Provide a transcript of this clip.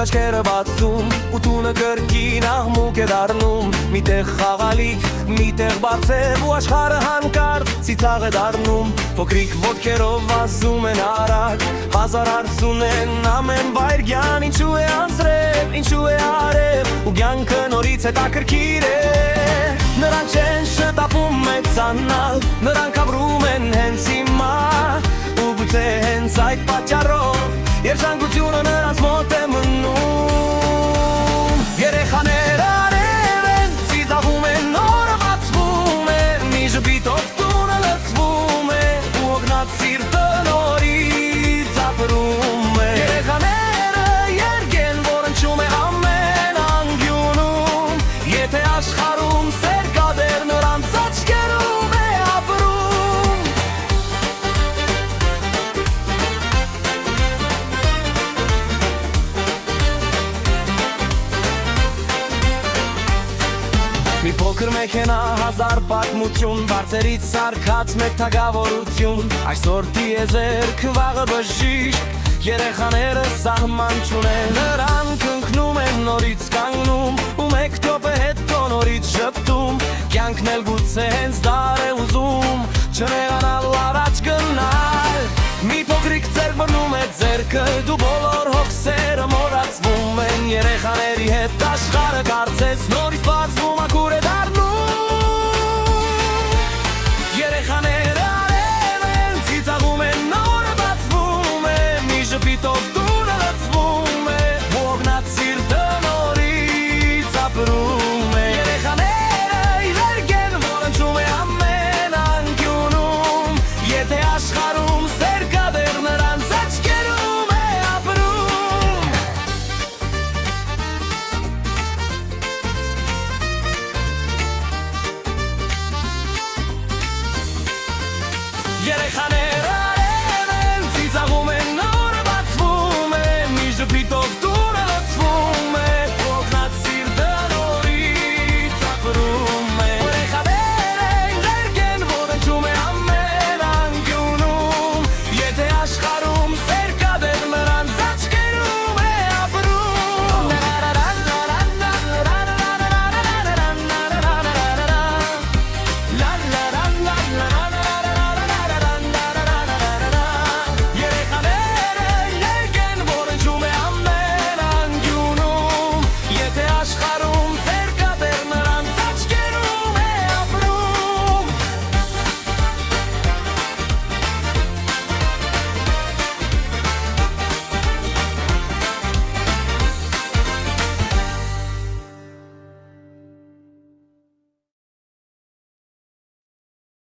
աչքերը բացում ու տունը կրկին աղմուկ է դառնում Միտեղ խաղալիք, միտեղ բարձր ու աշխարհը հանկարծ ծիծաղ է դառնում Փոքրիկ ոտքերով վազում են արագ Հազար հարց ունեն ամեն վայրկյան Ինչու է անձրև, ինչու է արև ու կյանքը նորից հետաքրքիր է Նրանք չեն շտապում մեծանալ Նրանք ապրում են հենց հիմա ու գուցե հենց այդ պատճառով Երջանկությունը նրանց մոտ է մնում Երեխաները արև են, ծիծաղում են, նորը բացվում է Մի ժպիտով տունը լցվում է ու օգնած սիրտը նորից ապրում է Երեխաները երգեն, որ հնչում է ամեն անկյունում Եթե աշխարհում սեր կա դեռ նրանց աչքերում է ապրում Մի փոքր մեքենա, հազար պատմություն Բարձերից սարքած մեկ թագավորություն Այսօր տիեզերք, վաղը բժիշկ Երեխաները սահման չունեն Նրանք ընկնում են նորից կանգնում Ու մեկ տոպը հետո նորից շպտում Կյանքն էլ գուցե հենց դար է ուզում Չնեղանալ առաջ գնալ Մի փոքրիկ ձեռք բռնում է ձեռքը Դու բոլոր հոգսերը մոռացվում են Երեխաների հետ աշխարհը կարծես նորից բացվում ակուր է դառնում Երեխաները արև են, ծիծաղում են, նորը բացվում է Մի ժպիտով տունը լցվում է ու օգնած սիրտը նորից ապրում է Երեխաները երգեն, որ հնչում է ամեն անկյունում Եթե աշխարհում սեր կա դեռ նրանց աչքերում է ապրում Երեխաները